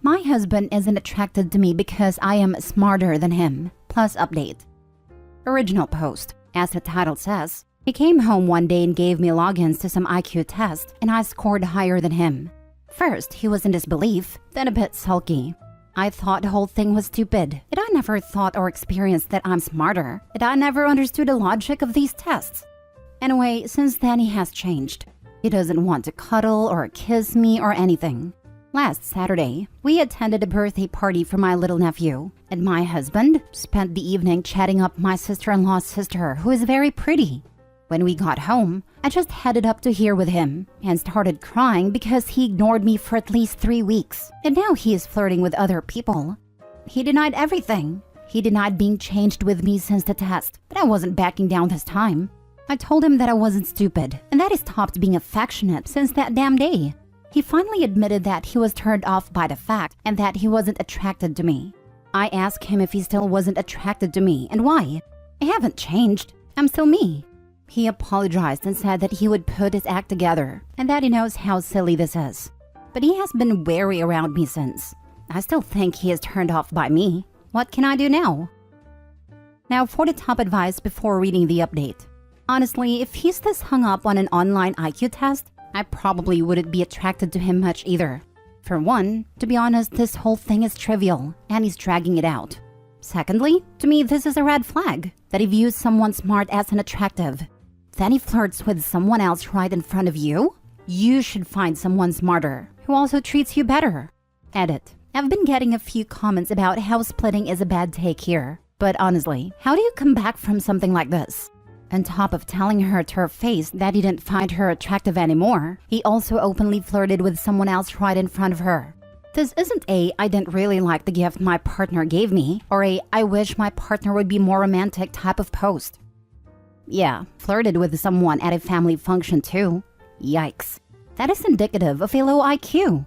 My husband isn't attracted to me because I am smarter than him. Plus update. Original post. As the title says, he came home one day and gave me logins to some IQ test, and I scored higher than him. First, he was in disbelief, then a bit sulky. I thought the whole thing was stupid, and I never thought or experienced that I'm smarter, and I never understood the logic of these tests. Anyway, since then he has changed. He doesn't want to cuddle or kiss me or anything. Last Saturday, we attended a birthday party for my little nephew, and my husband spent the evening chatting up my sister-in-law's sister, who is very pretty. When we got home, I just headed up to here with him and started crying because he ignored me for at least 3 weeks, and now he is flirting with other people. He denied everything. He denied being changed with me since the test, but I wasn't backing down this time. I told him that I wasn't stupid and that he stopped being affectionate since that damn day. He finally admitted that he was turned off by the fact and that he wasn't attracted to me. I asked him if he still wasn't attracted to me and why. I haven't changed. I'm still me. He apologized and said that he would put his act together and that he knows how silly this is. But he has been wary around me since. I still think he is turned off by me. What can I do now? Now for the top advice before reading the update. Honestly, if he's this hung up on an online IQ test, I probably wouldn't be attracted to him much either. For one, to be honest, this whole thing is trivial and he's dragging it out. Secondly, to me this is a red flag that he views someone smart as an attractive. Then he flirts with someone else right in front of you? You should find someone smarter, who also treats you better. Edit. I've been getting a few comments about how splitting is a bad take here. But honestly, how do you come back from something like this? On top of telling her to her face that he didn't find her attractive anymore, he also openly flirted with someone else right in front of her. This isn't a "I didn't really like the gift my partner gave me" or a "I wish my partner would be more romantic" type of post. Yeah, flirted with someone at a family function too. Yikes. That is indicative of a low IQ.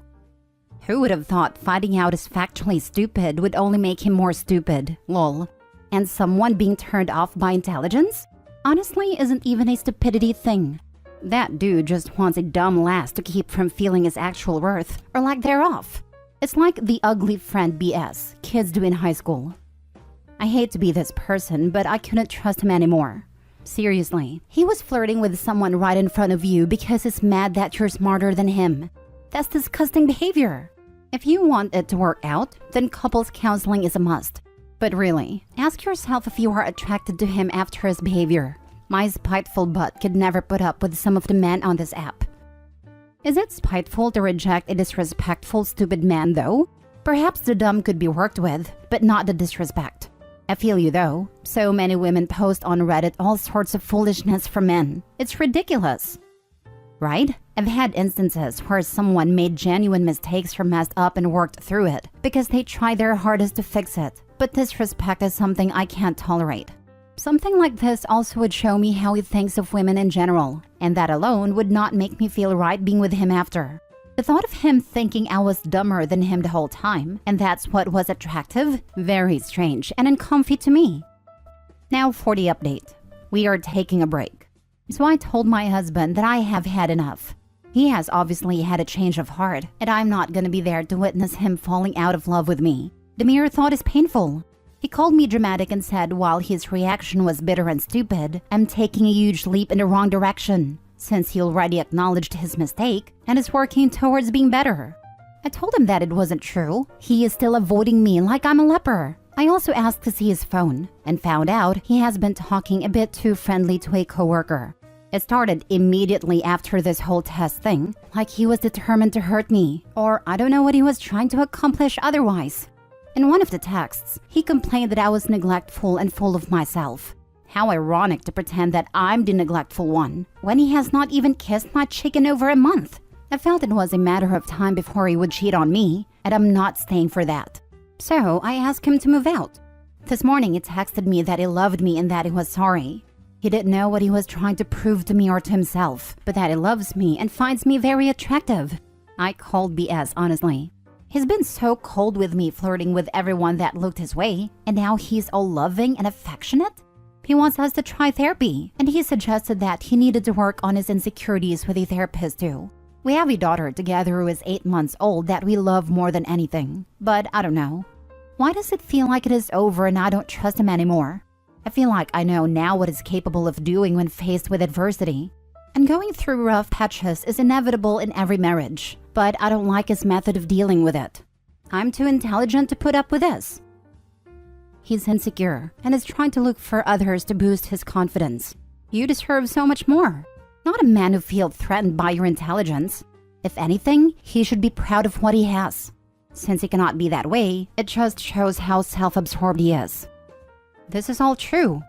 Who would have thought finding out is factually stupid would only make him more stupid, lol. And someone being turned off by intelligence? Honestly, isn't even a stupidity thing. That dude just wants a dumb lass to keep from feeling his actual worth, or lack thereof. It's like the ugly friend BS kids do in high school. I hate to be this person, but I couldn't trust him anymore. Seriously, he was flirting with someone right in front of you because he's mad that you're smarter than him. That's disgusting behavior. If you want it to work out, then couples counseling is a must. But really, ask yourself if you are attracted to him after his behavior. My spiteful butt could never put up with some of the men on this app. Is it spiteful to reject a disrespectful, stupid man though? Perhaps the dumb could be worked with, but not the disrespect. I feel you though. So many women post on Reddit all sorts of foolishness from men. It's ridiculous. Right? I've had instances where someone made genuine mistakes or messed up and worked through it because they tried their hardest to fix it. But disrespect is something I can't tolerate. Something like this also would show me how he thinks of women in general, and that alone would not make me feel right being with him after. The thought of him thinking I was dumber than him the whole time, and that's what was attractive, very strange and uncomfy to me. Now for the update. We are taking a break. So I told my husband that I have had enough. He has obviously had a change of heart, and I'm not gonna be there to witness him falling out of love with me. The mere thought is painful. He called me dramatic and said while his reaction was bitter and stupid, I'm taking a huge leap in the wrong direction, since he already acknowledged his mistake and is working towards being better. I told him that it wasn't true. He is still avoiding me like I'm a leper. I also asked to see his phone and found out he has been talking a bit too friendly to a coworker. It started immediately after this whole test thing, like he was determined to hurt me, or I don't know what he was trying to accomplish otherwise. In one of the texts, he complained that I was neglectful and full of myself. How ironic to pretend that I'm the neglectful one, when he has not even kissed my cheek in over a month. I felt it was a matter of time before he would cheat on me, and I'm not staying for that. So I asked him to move out. This morning he texted me that he loved me and that he was sorry. He didn't know what he was trying to prove to me or to himself, but that he loves me and finds me very attractive. I called BS, honestly. He's been so cold with me, flirting with everyone that looked his way, and now he's all loving and affectionate? He wants us to try therapy, and he suggested that he needed to work on his insecurities with a therapist too. We have a daughter together who is 8 months old that we love more than anything. But I don't know. Why does it feel like it is over and I don't trust him anymore? I feel like I know now what he's capable of doing when faced with adversity. And going through rough patches is inevitable in every marriage, but I don't like his method of dealing with it. I'm too intelligent to put up with this. He's insecure and is trying to look for others to boost his confidence. You deserve so much more. Not a man who feels threatened by your intelligence. If anything, he should be proud of what he has. Since he cannot be that way, it just shows how self-absorbed he is. This is all true.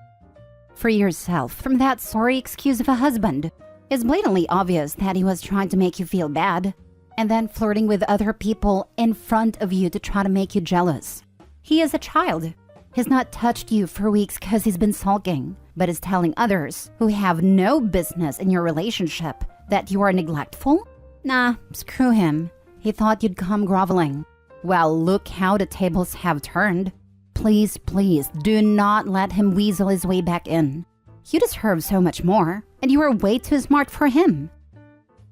Free yourself from that sorry excuse of a husband. It's blatantly obvious that he was trying to make you feel bad, and then flirting with other people in front of you to try to make you jealous. He is a child. He's not touched you for weeks because he's been sulking, but is telling others who have no business in your relationship that you are neglectful? Nah, screw him. He thought you'd come groveling. Well, look how the tables have turned. Please, please, do not let him weasel his way back in. You deserve so much more, and you are way too smart for him.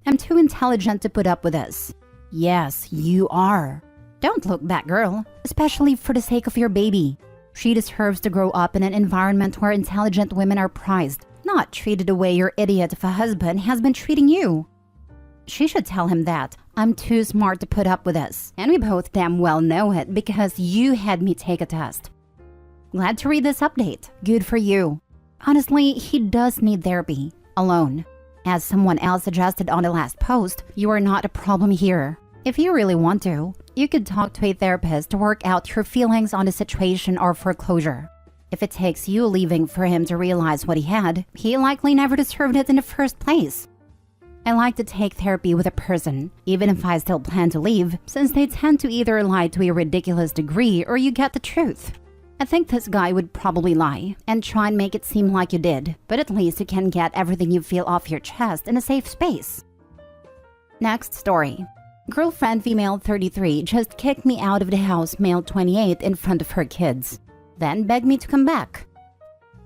I'm too intelligent to put up with this. Yes, you are. Don't look back, girl, especially for the sake of your baby. She deserves to grow up in an environment where intelligent women are prized, not treated the way your idiot of a husband has been treating you. She should tell him that I'm too smart to put up with this, and we both damn well know it because you had me take a test. Glad to read this update. Good for you. Honestly, he does need therapy. Alone. As someone else suggested on the last post, you are not a problem here. If you really want to, you could talk to a therapist to work out your feelings on the situation or for closure. If it takes you leaving for him to realize what he had, he likely never deserved it in the first place. I like to take therapy with a person, even if I still plan to leave, since they tend to either lie to a ridiculous degree or you get the truth. I think this guy would probably lie and try and make it seem like you did, but at least you can get everything you feel off your chest in a safe space. Next story. Girlfriend female 33 just kicked me out of the house male 28 in front of her kids, then begged me to come back.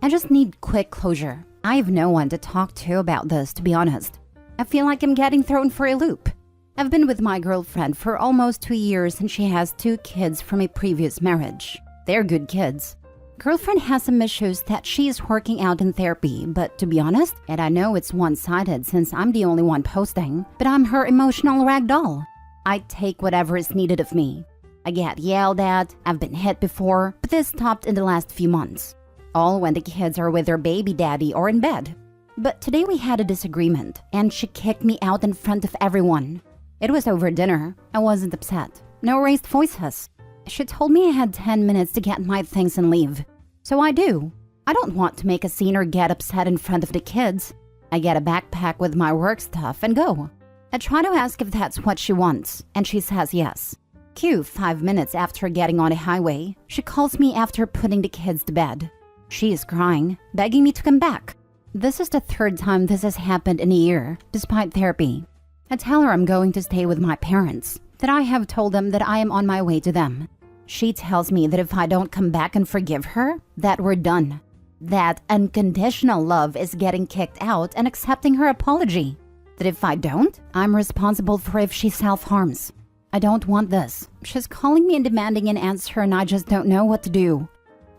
I just need quick closure. I have no one to talk to about this, to be honest. I feel like I'm getting thrown for a loop. I've been with my girlfriend for almost 2 years and she has 2 kids from a previous marriage. They're good kids. Girlfriend has some issues that she is working out in therapy, but to be honest, and I know it's one-sided since I'm the only one posting, but I'm her emotional ragdoll. I take whatever is needed of me. I get yelled at, I've been hit before, but this stopped in the last few months. All when the kids are with their baby daddy or in bed. But today we had a disagreement, and she kicked me out in front of everyone. It was over dinner. I wasn't upset. No raised voices. She told me I had 10 minutes to get my things and leave. So I do. I don't want to make a scene or get upset in front of the kids. I get a backpack with my work stuff and go. I try to ask if that's what she wants, and she says yes. Cue 5 minutes after getting on a highway, she calls me after putting the kids to bed. She is crying, begging me to come back. This is the 3rd time this has happened in a year, despite therapy. I tell her I'm going to stay with my parents, that I have told them that I am on my way to them. She tells me that if I don't come back and forgive her, that we're done. That unconditional love is getting kicked out and accepting her apology. That if I don't, I'm responsible for if she self-harms. I don't want this. She's calling me and demanding an answer and I just don't know what to do.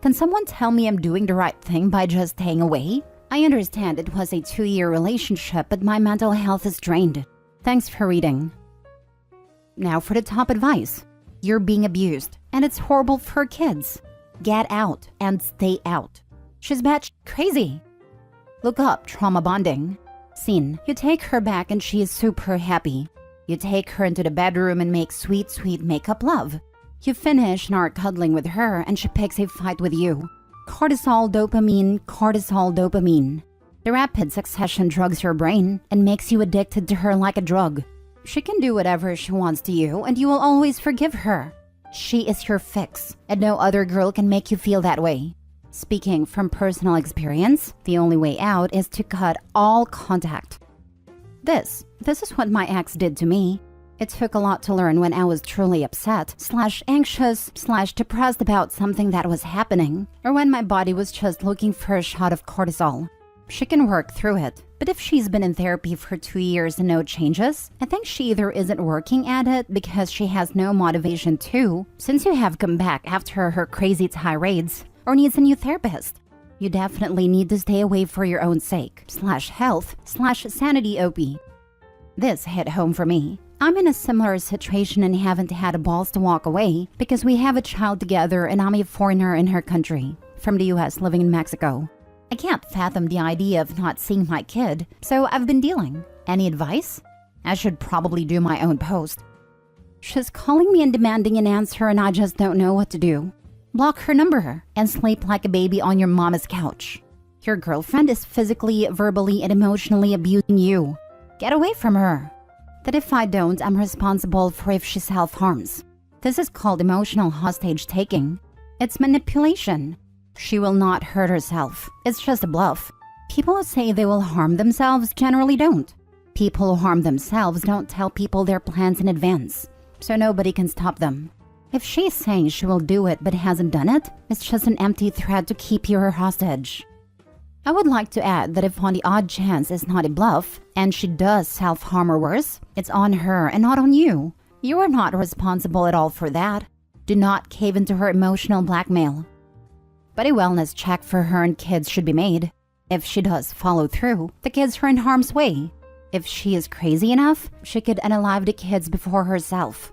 Can someone tell me I'm doing the right thing by just staying away? I understand it was a 2-year relationship, but my mental health is drained. Thanks for reading. Now for the top advice. You're being abused, and it's horrible for kids. Get out and stay out. She's batshit crazy. Look up trauma bonding. Scene. You take her back and she is super happy. You take her into the bedroom and make sweet, sweet makeup love. You finish and are cuddling with her and she picks a fight with you. Cortisol, dopamine, cortisol, dopamine. The rapid succession drugs your brain and makes you addicted to her like a drug. She can do whatever she wants to you and you will always forgive her. She is your fix, and no other girl can make you feel that way. Speaking from personal experience, the only way out is to cut all contact. This is what my ex did to me. It took a lot to learn when I was truly upset, /anxious, /depressed about something that was happening, or when my body was just looking for a shot of cortisol. She can work through it, But if she's been in therapy for 2 years and no changes, I think she either isn't working at it because she has no motivation to, since you have come back after her crazy tirades, or needs a new therapist. You definitely need to stay away for your own sake, /health/sanity OP. This hit home for me. I'm in a similar situation and haven't had the balls to walk away because we have a child together and I'm a foreigner in her country, from the US living in Mexico. I can't fathom the idea of not seeing my kid, so I've been dealing. Any advice? I should probably do my own post. She's calling me and demanding an answer and I just don't know what to do. Block her number and sleep like a baby on your mama's couch. Your girlfriend is physically, verbally, and emotionally abusing you. Get away from her. That if I don't, I'm responsible for if she self-harms. This is called emotional hostage taking. It's manipulation. She will not hurt herself. It's just a bluff. People who say they will harm themselves generally don't. People who harm themselves don't tell people their plans in advance, so nobody can stop them. If she's saying she will do it but hasn't done it, it's just an empty threat to keep you her hostage. I would like to add that if on the odd chance it's not a bluff, and she does self-harm or worse, it's on her and not on you. You are not responsible at all for that. Do not cave into her emotional blackmail. But a wellness check for her and kids should be made. If she does follow through, the kids are in harm's way. If she is crazy enough, she could unalive the kids before herself.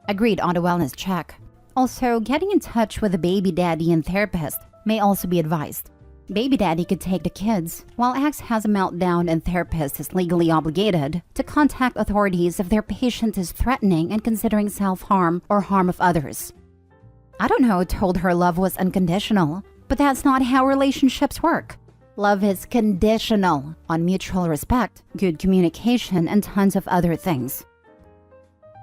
Agreed on a wellness check. Also, getting in touch with a baby daddy and therapist may also be advised. Baby daddy could take the kids, while ex has a meltdown and therapist is legally obligated to contact authorities if their patient is threatening and considering self-harm or harm of others. I don't know who told her love was unconditional, but that's not how relationships work. Love is conditional on mutual respect, good communication, and tons of other things.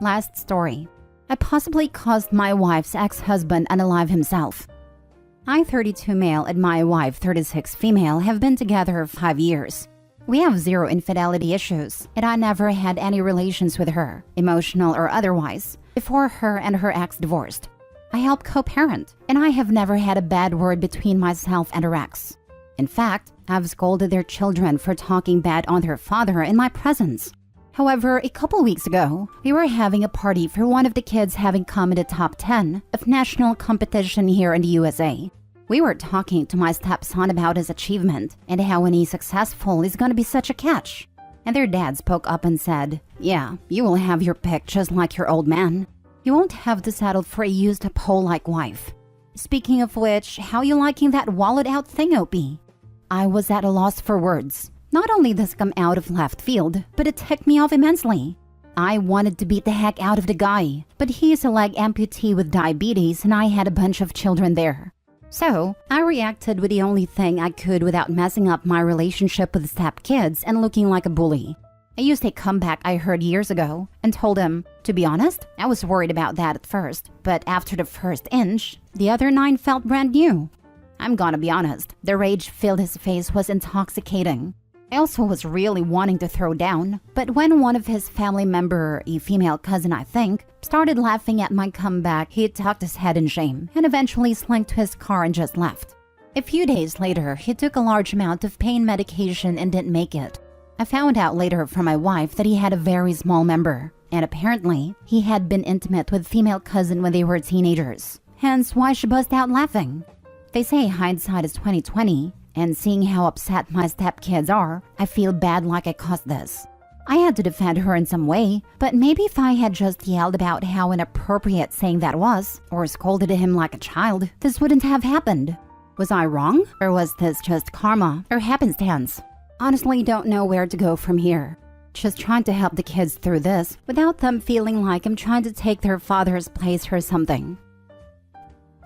Last story. I possibly caused my wife's ex-husband unalive himself. I, 32 male, and my wife, 36 female, have been together 5 years. We have 0 infidelity issues, and I never had any relations with her, emotional or otherwise, before her and her ex divorced. I help co-parent, and I have never had a bad word between myself and her ex. In fact, I've scolded their children for talking bad on their father in my presence. However, a couple weeks ago, we were having a party for one of the kids having come in the top 10 of national competition here in the USA. We were talking to my stepson about his achievement and how when he's successful, he's gonna be such a catch. And their dad spoke up and said, "Yeah, you will have your pick just like your old man. You won't have to settle for a used-up hoe-like wife. Speaking of which, how you liking that wallowed-out thing, Opie?" I was at a loss for words. Not only does this come out of left field, but it ticked me off immensely. I wanted to beat the heck out of the guy, but he is a leg amputee with diabetes and I had a bunch of children there. So, I reacted with the only thing I could without messing up my relationship with stepkids and looking like a bully. I used a comeback I heard years ago and told him, to be honest, I was worried about that at first, but after the first inch, the other 9 felt brand new. I'm gonna be honest, the rage filled his face was intoxicating. I also was really wanting to throw down, but when one of his family member, a female cousin I think, started laughing at my comeback, he tucked his head in shame and eventually slinked to his car and just left. A few days later, he took a large amount of pain medication and didn't make it. I found out later from my wife that he had a very small member, and apparently, he had been intimate with female cousin when they were teenagers, hence why she burst out laughing. They say hindsight is 20/20, and seeing how upset my stepkids are, I feel bad like I caused this. I had to defend her in some way, but maybe if I had just yelled about how inappropriate saying that was, or scolded him like a child, this wouldn't have happened. Was I wrong? Or was this just karma or happenstance? Honestly, don't know where to go from here. Just trying to help the kids through this without them feeling like I'm trying to take their father's place or something.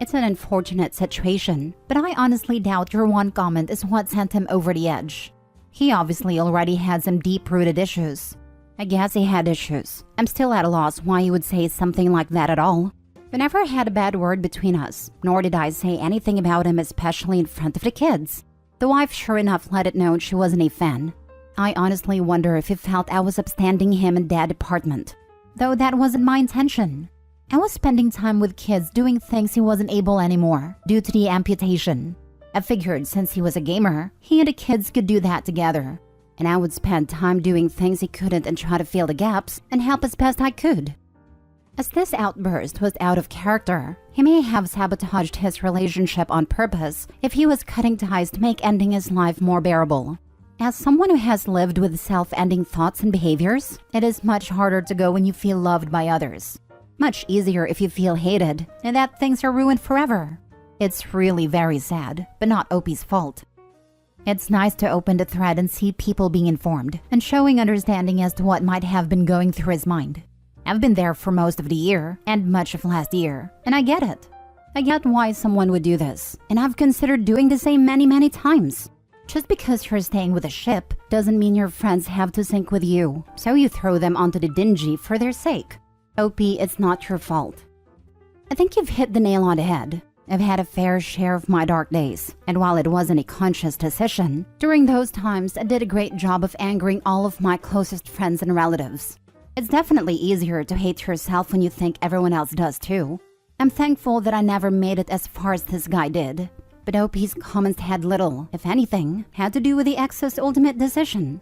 It's an unfortunate situation, but I honestly doubt your one comment is what sent him over the edge. He obviously already had some deep-rooted issues. I guess he had issues. I'm still at a loss why he would say something like that at all. We never had a bad word between us, nor did I say anything about him, especially in front of the kids. The wife sure enough let it know she wasn't a fan. I honestly wonder if he felt I was upstanding him in that department. Though that wasn't my intention. I was spending time with kids doing things he wasn't able anymore due to the amputation. I figured since he was a gamer, he and the kids could do that together. and I would spend time doing things he couldn't and try to fill the gaps and help as best I could. As this outburst was out of character, he may have sabotaged his relationship on purpose if he was cutting ties to make ending his life more bearable. As someone who has lived with self-ending thoughts and behaviors, it is much harder to go when you feel loved by others. Much easier if you feel hated and that things are ruined forever. It's really very sad, but not OP's fault. It's nice to open the thread and see people being informed and showing understanding as to what might have been going through his mind. I've been there for most of the year and much of last year, and I get it. I get why someone would do this, and I've considered doing the same many times. Just because you're staying with a ship doesn't mean your friends have to sink with you, so you throw them onto the dingy for their sake. OP, it's not your fault. I think you've hit the nail on the head. I've had a fair share of my dark days, and while it wasn't a conscious decision, during those times I did a great job of angering all of my closest friends and relatives. It's definitely easier to hate yourself when you think everyone else does too. I'm thankful that I never made it as far as this guy did. But OP's comments had little, if anything, had to do with the ex's ultimate decision.